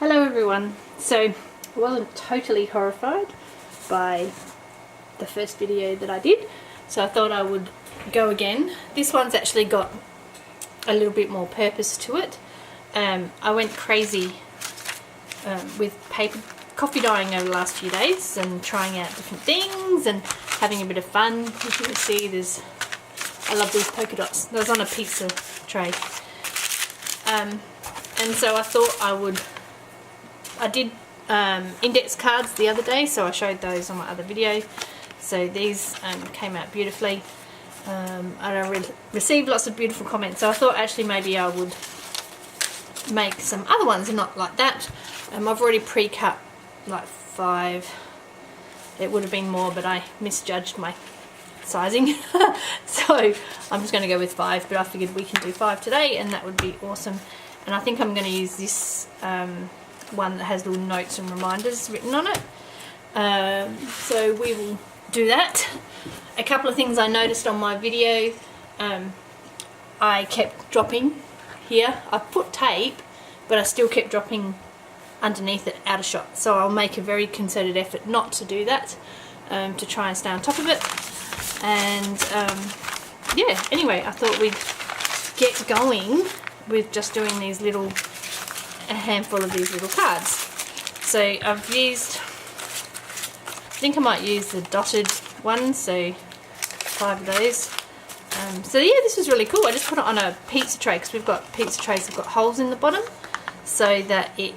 Hello everyone. So I wasn't totally horrified by the first video that I did, so I thought I would go again. This one's actually got a little bit more purpose to it. I went crazy with coffee dyeing over the last few days and trying out different things and having a bit of fun. As you can see, I love these polka dots. Those on a pizza tray. And so I thought I did index cards the other day, so I showed those on my other video. So these came out beautifully. And I received lots of beautiful comments, so I thought actually maybe I would make some other ones, not like that. I've already pre-cut like 5. It would have been more, but I misjudged my sizing. So I'm just going to go with 5, but I figured we can do 5 today and that would be awesome. And I think I'm going to use this one that has little notes and reminders written on it. So we will do that. A couple of things I noticed on my video, I kept dropping here. I put tape, but I still kept dropping underneath it out of shot. So I'll make a very concerted effort not to do that, to try and stay on top of it. And yeah, anyway, I thought we'd get going with just doing a handful of these little cards. So I've used, I think I might use the dotted ones, so 5 of those. So yeah, this was really cool. I just put it on a pizza tray, because we've got pizza trays that have got holes in the bottom, so that it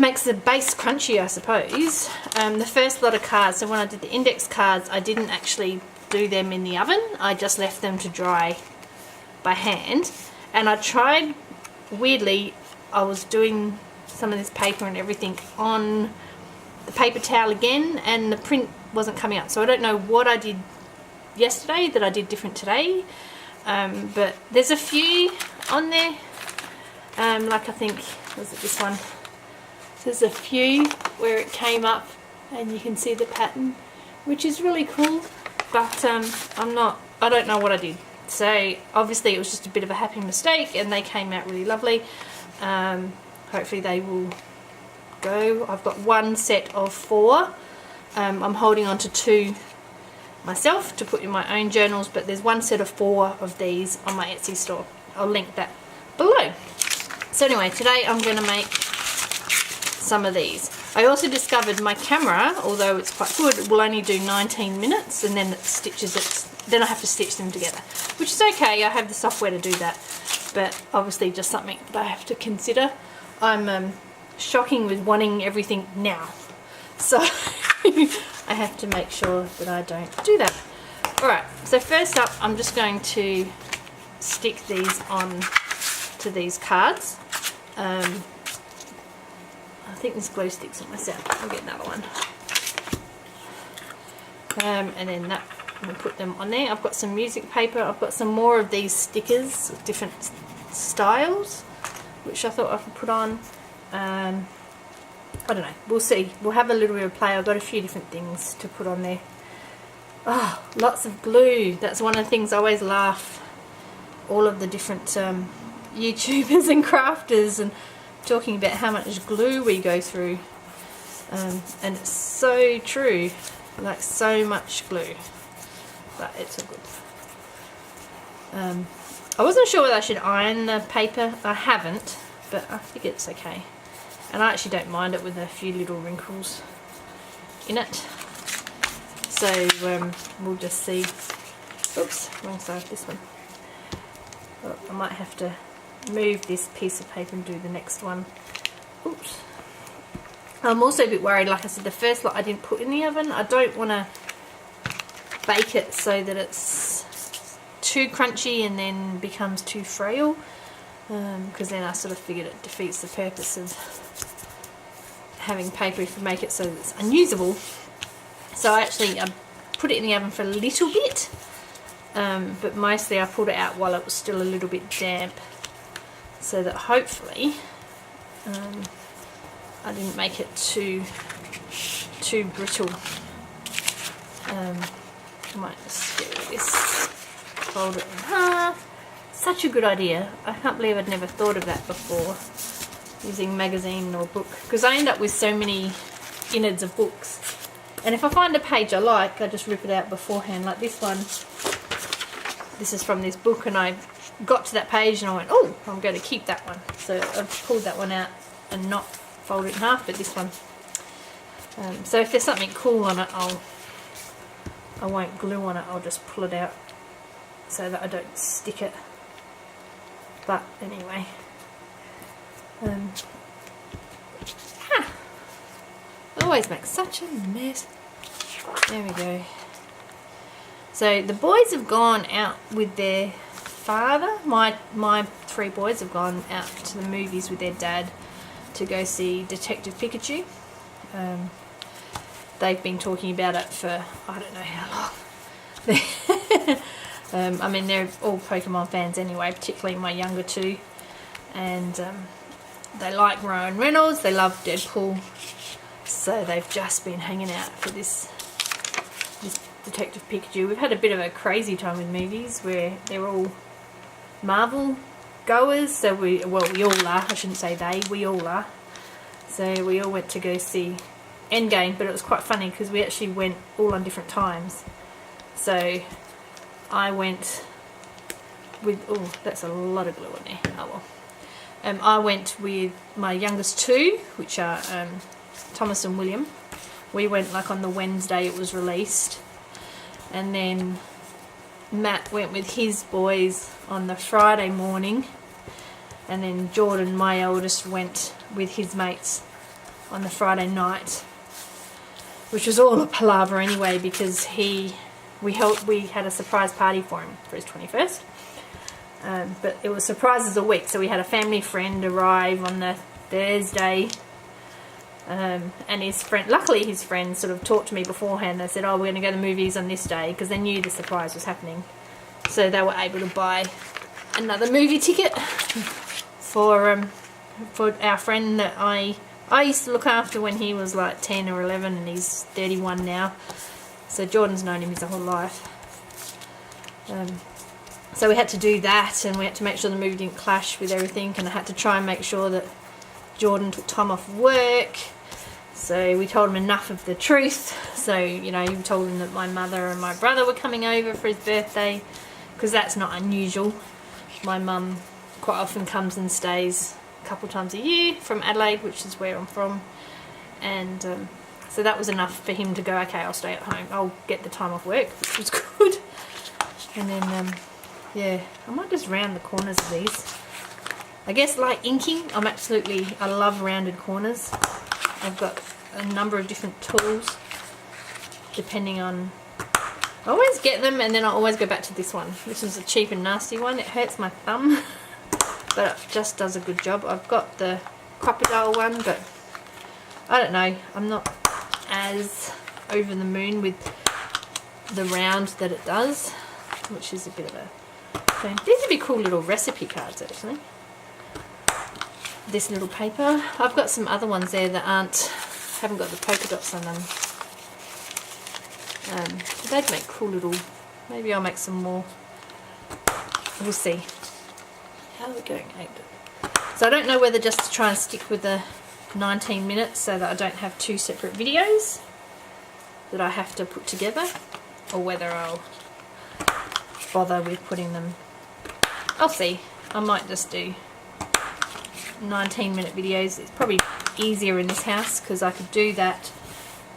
makes the base crunchy, I suppose. The first lot of cards, so when I did the index cards, I didn't actually do them in the oven. I just left them to dry by hand. And I tried, weirdly, I was doing some of this paper and everything on the paper towel again, and the print wasn't coming out. So I don't know what I did yesterday that I did different today. But there's a few on there. Like I think, was it this one? There's a few where it came up and you can see the pattern, which is really cool. But I don't know what I did. So obviously it was just a bit of a happy mistake, and they came out really lovely. Hopefully they will go. I've got one set of 4. I'm holding on to 2 myself to put in my own journals, but there's one set of 4 of these on my Etsy store. I'll link that below. So anyway, today I'm going to make some of these. I also discovered my camera, although it's quite good, will only do 19 minutes, and then it stitches it. Then I have to stitch them together, which is okay. I have the software to do that, but obviously just something that I have to consider. I'm shocking with wanting everything now, so I have to make sure that I don't do that. Alright, so first up I'm just going to stick these on to these cards. I think this glue sticks on myself. I'll get another one. And then that, we'll put them on there. I've got some music paper. I've got some more of these stickers, different styles, which I thought I could put on. I don't know. We'll see. We'll have a little bit of play. I've got a few different things to put on there. Oh, lots of glue. That's one of the things I always laugh. All of the different YouTubers and crafters and talking about how much glue we go through. And it's so true. Like so much glue. But it's all good. I wasn't sure whether I should iron the paper. I haven't, but I think it's okay. And I actually don't mind it with a few little wrinkles in it. So we'll just see. Oops, wrong side, this one. Oh, I might have to move this piece of paper and do the next one. Oops. I'm also a bit worried, like I said, the first lot I didn't put in the oven. I don't want to bake it so that it's too crunchy and then becomes too frail, because then I sort of figured it defeats the purpose of having paper if you make it so that it's unusable. So I put it in the oven for a little bit, but mostly I pulled it out while it was still a little bit damp, so that hopefully I didn't make it too brittle. I might just get rid of this, fold it in half, Such a good idea. I can't believe I'd never thought of that before, using magazine or book, because I end up with so many innards of books, and if I find a page I like, I just rip it out beforehand. Like this one, this is from this book, and I got to that page and I went, oh, I'm going to keep that one, so I've pulled that one out and not fold it in half, but this one. So if there's something cool on it, I won't glue on it, I'll just pull it out so that I don't stick it. But anyway, always make such a mess. There we go. So the boys have gone out with their father. My 3 boys have gone out to the movies with their dad to go see Detective Pikachu. They've been talking about it for I don't know how long. I mean, they're all Pokemon fans anyway, particularly my younger 2, and they like Ryan Reynolds, they love Deadpool, so they've just been hanging out for this Detective Pikachu. We've had a bit of a crazy time with movies where they're all Marvel goers, so we all are, I shouldn't say they, we all are. So we all went to go see Endgame, but it was quite funny because we actually went all on different times. So I went with, oh, that's a lot of glue in there, oh well. I went with my youngest 2, which are Thomas and William. We went like on the Wednesday it was released, and then Matt went with his boys on the Friday morning, and then Jordan, my eldest, went with his mates on the Friday night, which was all a palaver anyway, because we had a surprise party for him for his 21st, but it was surprises a week, so we had a family friend arrive on the Thursday, and luckily his friend sort of talked to me beforehand. They said, oh, we're going to go to the movies on this day, because they knew the surprise was happening, so they were able to buy another movie ticket for our friend that I used to look after when he was like 10 or 11, and he's 31 now. So Jordan's known him his whole life. So we had to do that, and we had to make sure the movie didn't clash with everything, and I had to try and make sure that Jordan took time off work. So we told him enough of the truth. So, you know, we told him that my mother and my brother were coming over for his birthday, because that's not unusual. My mum quite often comes and stays a couple times a year from Adelaide, which is where I'm from, and so that was enough for him to go, okay, I'll stay at home, I'll get the time off work, which was good. And then yeah, I might just round the corners of these. I guess like inking, I love rounded corners. I've got a number of different tools depending on, I always get them and then I always go back to this one. This is a cheap and nasty one. It hurts my thumb, but it just does a good job. I've got the crocodile one, but I don't know, I'm not as over the moon with the round that it does, which is a bit of a thing. These would be cool little recipe cards actually. This little paper. I've got some other ones there that haven't got the polka dots on them. They'd make cool little, maybe I'll make some more. We'll see. How are we going? So I don't know whether just to try and stick with the 19 minutes so that I don't have 2 separate videos that I have to put together, or whether I'll bother with putting them. I'll see. I might just do 19-minute videos. It's probably easier in this house because I could do that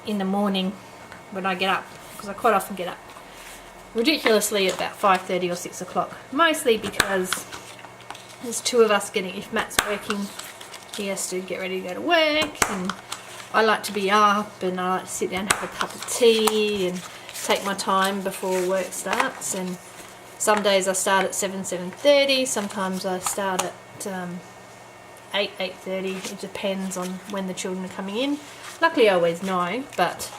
in the morning when I get up, because I quite often get up ridiculously at about 5:30 or 6 o'clock, mostly because there's 2 of us getting, if Matt's working he has to get ready to go to work, and I like to be up and I like to sit down and have a cup of tea and take my time before work starts. And some days I start at 7:30, sometimes I start at 8:30. It depends on when the children are coming in. Luckily I always know, but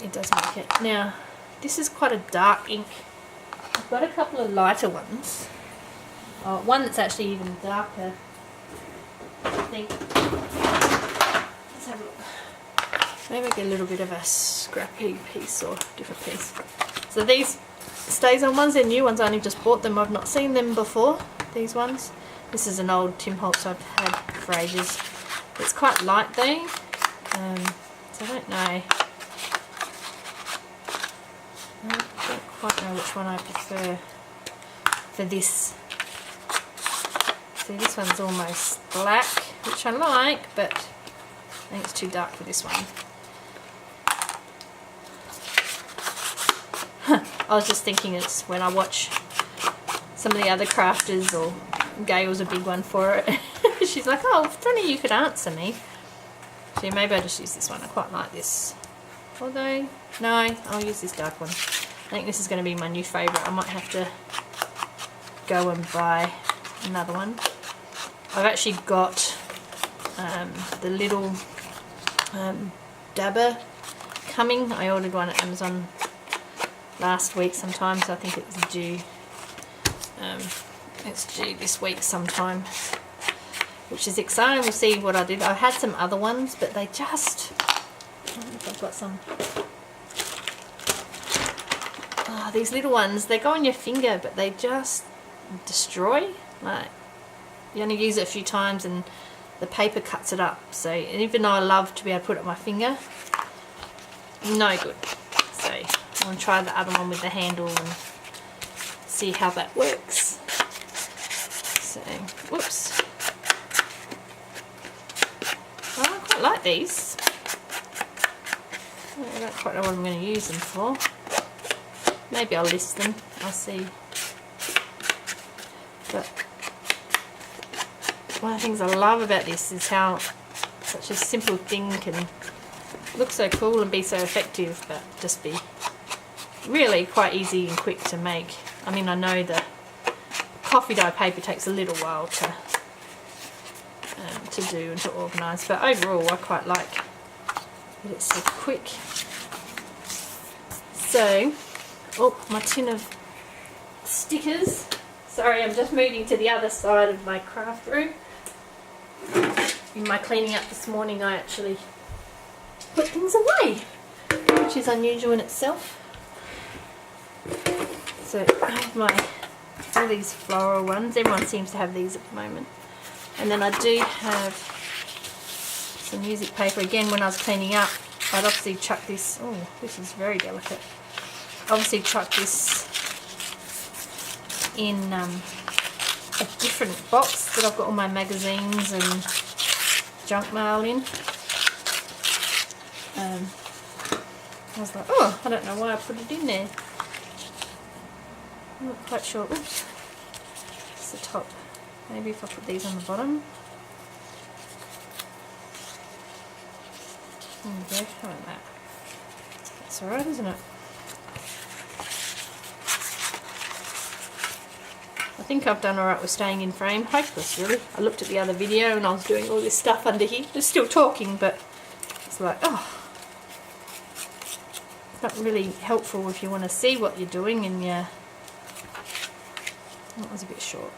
it does make it. Now this is quite a dark ink. I've got a couple of lighter ones. One that's actually even darker, I think. Let's have a look. Maybe I get a little bit of a scrappy piece or different piece. So these StazOn ones. They're new ones. I only just bought them. I've not seen them before, these ones. This is an old Tim Holtz I've had for ages. It's quite light though, so I don't know. I don't quite know which one I prefer for this. See, this one's almost black, which I like, but I think it's too dark for this one. I was just thinking it's when I watch some of the other crafters, or Gail's a big one for it. She's like, oh, if only you could answer me. So maybe I'll just use this one. I quite like this. Although, no, I'll use this dark one. I think this is going to be my new favourite. I might have to go and buy another one. I've actually got the little dabber coming. I ordered one at Amazon last week sometime, so I think it's due. It's due this week sometime, which is exciting. We'll see what I did. I had some other ones, but they just, I don't know if I've got some. Oh, these little ones, they go on your finger, but they just destroy. Like, you only use it a few times and the paper cuts it up. So even though I love to be able to put it on my finger, no good. So I'm going to try the other one with the handle and see how that works. So, whoops. Oh, I quite like these. I don't quite know what I'm going to use them for. Maybe I'll list them. I'll see. But one of the things I love about this is how such a simple thing can look so cool and be so effective, but just be really quite easy and quick to make. I mean, I know the coffee dye paper takes a little while to do and to organise, but overall I quite like that it's so quick. So, oh, my tin of stickers. Sorry, I'm just moving to the other side of my craft room. In my cleaning up this morning, I actually put things away, which is unusual in itself. So I have all these floral ones. Everyone seems to have these at the moment. And then I do have some music paper. Again, when I was cleaning up, I'd obviously chuck this. Oh, this is very delicate. Obviously chuck this in a different box that I've got all my magazines and junk mail in. I was like, oh, I don't know why I put it in there. I'm not quite sure. Oops, it's the top. Maybe if I put these on the bottom. There we go. How about that? That's alright, isn't it? I think I've done alright with staying in frame. Hopeless, really. I looked at the other video and I was doing all this stuff under here. Just still talking, but it's like, oh, it's not really helpful if you want to see what you're doing and you. That was a bit short.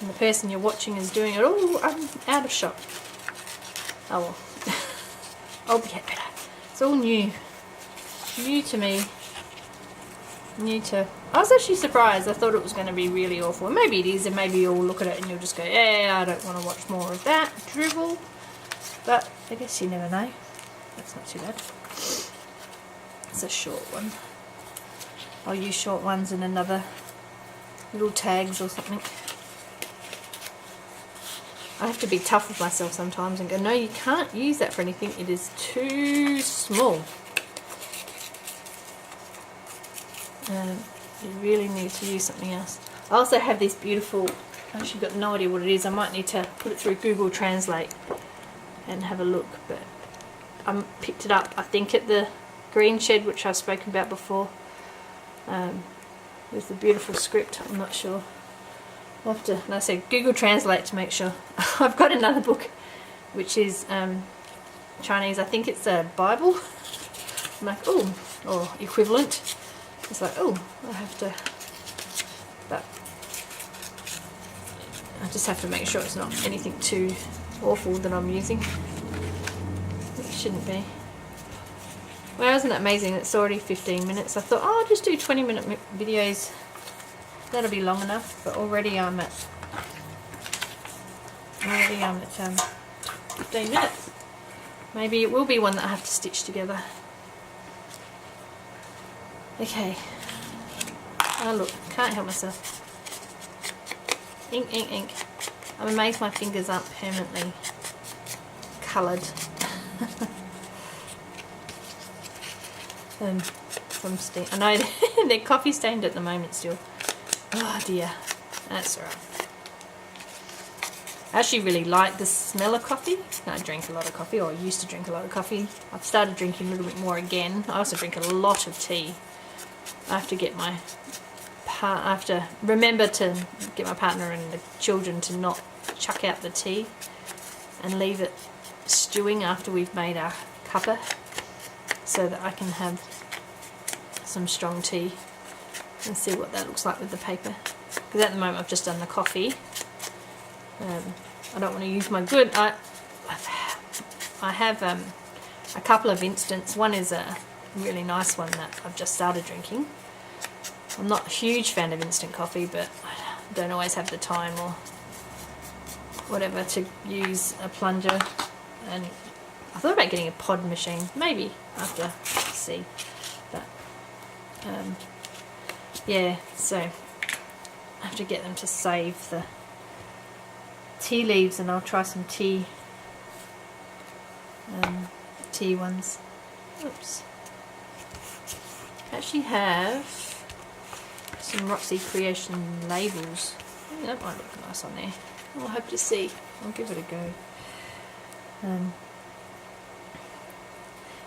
And the person you're watching is doing it. Oh, I'm out of shot. Oh well. I'll get better. It's all new. New to me. New to... I was actually surprised. I thought it was going to be really awful. And maybe it is, and maybe you'll look at it and you'll just go, yeah, I don't want to watch more of that drivel. But I guess you never know. That's not too bad. It's a short one. I'll use short ones in another little tags or something. I have to be tough with myself sometimes and go, no, you can't use that for anything. It is too small. You really need to use something else. I also have this beautiful, I've actually got no idea what it is. I might need to put it through Google Translate and have a look. But I picked it up, I think, at the Green Shed, which I've spoken about before. With the beautiful script. I'm not sure. I'll have to, like I said, Google Translate to make sure. I've got another book which is Chinese. I think it's a Bible. I'm like, oh, or equivalent. It's like, oh, I have to, but I just have to make sure it's not anything too awful that I'm using. It shouldn't be. Well, isn't it amazing? It's already 15 minutes. I thought, oh, I'll just do 20-minute videos. That'll be long enough. But already I'm at 15 minutes. Maybe it will be one that I have to stitch together. Okay. Oh look, can't help myself. Ink, ink, ink. I'm amazed my fingers aren't permanently coloured. From steam. I know they're coffee stained at the moment still. Oh dear, that's alright. I actually really like the smell of coffee. I drink a lot of coffee, or used to drink a lot of coffee. I've started drinking a little bit more again. I also drink a lot of tea. I have to remember to get my partner and the children to not chuck out the tea and leave it stewing after we've made our cuppa, so that I can have some strong tea and see what that looks like with the paper. Because at the moment I've just done the coffee. I don't want to use my good. I have a couple of instants. One is a really nice one that I've just started drinking. I'm not a huge fan of instant coffee, but I don't always have the time or whatever to use a plunger. And I thought about getting a pod machine, maybe after see. But yeah, so I have to get them to save the tea leaves, and I'll try some tea ones. Oops. I actually have some Roxy Creation labels. I think that might look nice on there. I'll hope to see. I'll give it a go.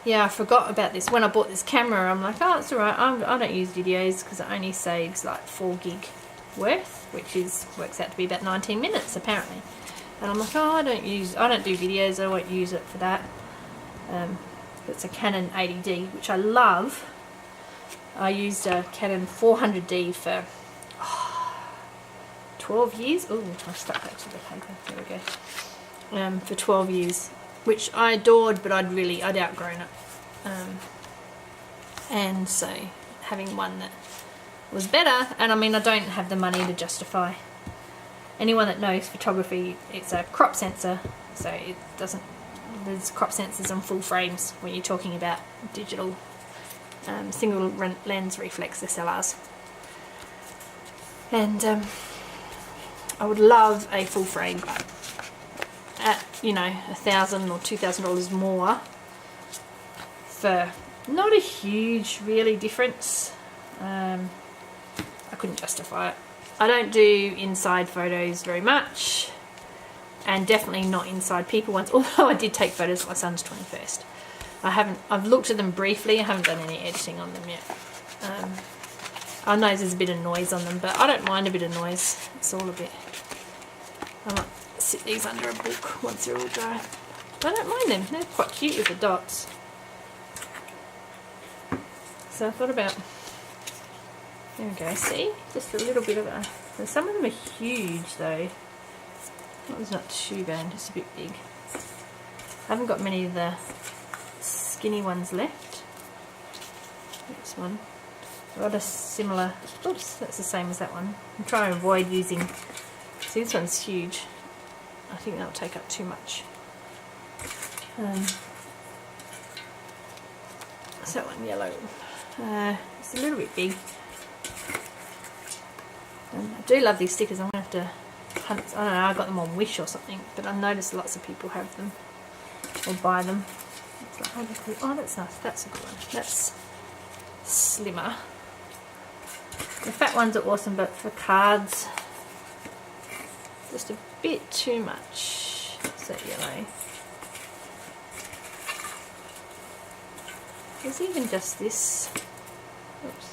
Yeah, I forgot about this. When I bought this camera, I'm like, oh, it's alright. I don't use videos because it only saves like 4 gig worth, which works out to be about 19 minutes apparently. And I'm like, oh, I don't do videos. I won't use it for that. It's a Canon 80D, which I love. I used a Canon 400D for 12 years. Oh, I stuck that to the paper. There we go. For 12 years, which I adored, but I'd outgrown it. And so having one that was better, and I mean, I don't have the money to justify. Anyone that knows photography, it's a crop sensor, so it doesn't. There's crop sensors on full frames when you're talking about digital single lens reflex SLRs. And I would love a full frame, but at $1,000 or $2,000 more for not a huge really difference. I couldn't justify it. I don't do inside photos very much, and definitely not inside people ones, although I did take photos of my son's 21st. I've looked at them briefly. I haven't done any editing on them yet. I know there's a bit of noise on them, but I don't mind a bit of noise. It's all a bit. I might sit these under a book once they're all dry. I don't mind them. They're quite cute with the dots. So I thought about. There we go. See, just a little bit of a. Some of them are huge though. That was not too bad. Just a bit big. I haven't got many of the skinny ones left. This one. I've got a similar. Oops, that's the same as that one. I'm trying to avoid using. See, this one's huge. I think that'll take up too much. That's that one yellow. It's a little bit big. I do love these stickers. I'm going to have to hunt. I don't know, I got them on Wish or something, but I've noticed lots of people have them or buy them. It's like, oh, that's nice. That's a good one. That's slimmer. The fat ones are awesome, but for cards, just a bit too much. It's that yellow. There's even just this. Oops.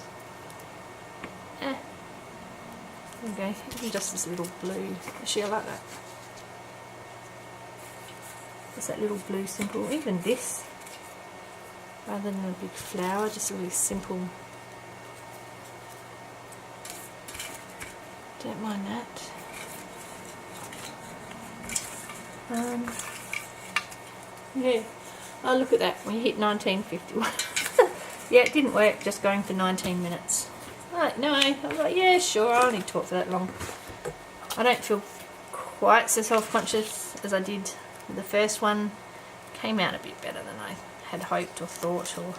Okay, even just this little blue. Actually, I like that. Just that little blue simple. Even this, rather than a big flower, just a really simple. Don't mind that. Yeah. Oh, look at that. When you hit 1951. Yeah, it didn't work just going for 19 minutes. Like, no, I was like, yeah, sure, I'll only talk for that long. I don't feel quite so self-conscious as I did with the first one. Came out a bit better than I had hoped or thought, or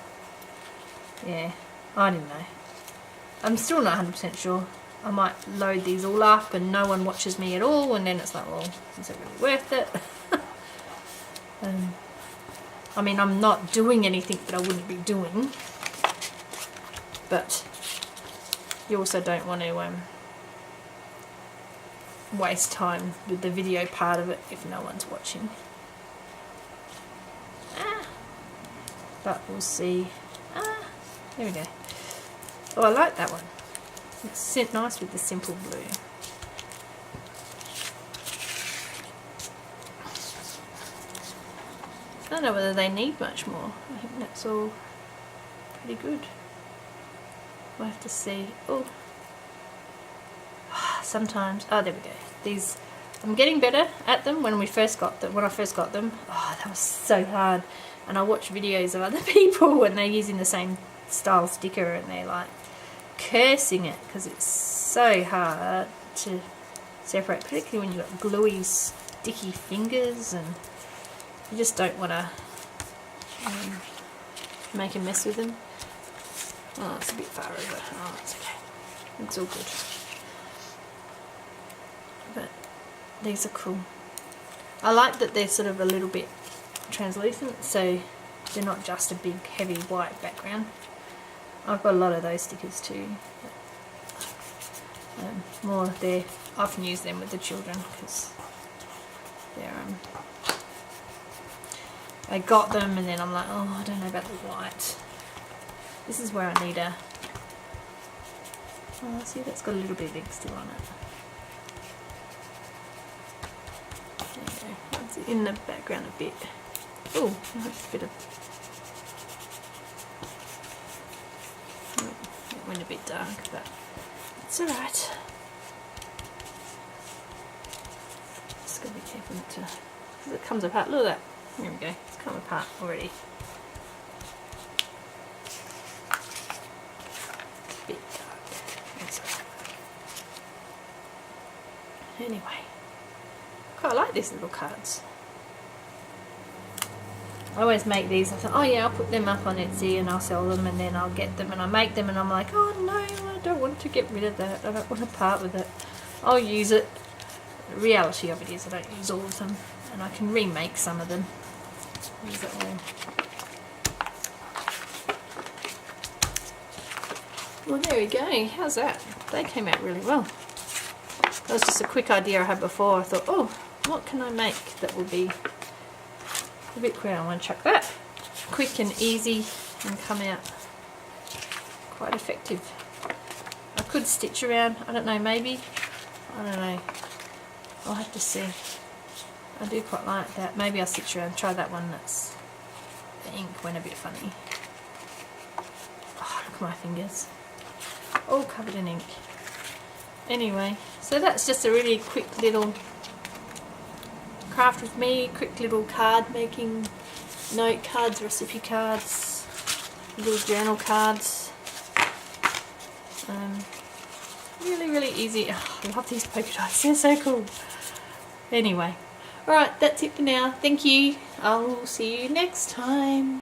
yeah, I don't know. I'm still not 100% sure. I might load these all up and no one watches me at all, and then it's like, well, is it really worth it? I mean, I'm not doing anything that I wouldn't be doing, but you also don't want to waste time with the video part of it if no one's watching. But we'll see. There we go. Oh, I like that one. It's nice with the simple blue. I don't know whether they need much more. I think that's all pretty good. We'll have to see. Oh, sometimes. Oh, there we go. These, I'm getting better at them. When I first got them, oh, that was so hard. And I watch videos of other people when they're using the same style sticker and they're like cursing it because it's so hard to separate, particularly when you've got gluey, sticky fingers and you just don't want to make a mess with them. Oh, it's a bit far over. Oh, it's okay. It's all good. But these are cool. I like that they're sort of a little bit translucent, so they're not just a big heavy white background. I've got a lot of those stickers too. More there. I often use them with the children because they're I got them and then I'm like, oh, I don't know about the white. This is where I need a. Oh, see, that's got a little bit of ink still on it. There you go. It's in the background a bit. Oh, that's a bit of. It went a bit dark, but it's alright. Just gotta be careful not to, because it comes apart. Look at that. There we go. It's come apart already. A bit dark. That's alright. Anyway, quite like these little cards. I always make these. I thought, oh yeah, I'll put them up on Etsy and I'll sell them, and then I'll get them and I make them and I'm like, oh no, I don't want to get rid of that. I don't want to part with it. I'll use it. The reality of it is I don't use all of them, and I can remake some of them. Use it all. Well, there we go. How's that? They came out really well. That was just a quick idea I had before. I thought, oh, what can I make that will be a bit quick? I want to chuck that. Quick and easy and come out quite effective. I could stitch around. I don't know, maybe. I don't know. I'll have to see. I do quite like that. Maybe I'll stitch around. Try that one. That's the ink went a bit funny. Oh, look at my fingers. All covered in ink. Anyway, so that's just a really quick little craft with me, quick little card making, note cards, recipe cards, little journal cards. Really, really easy. Oh, I love these polka dots, they're so cool. Anyway, alright, that's it for now. Thank you. I'll see you next time.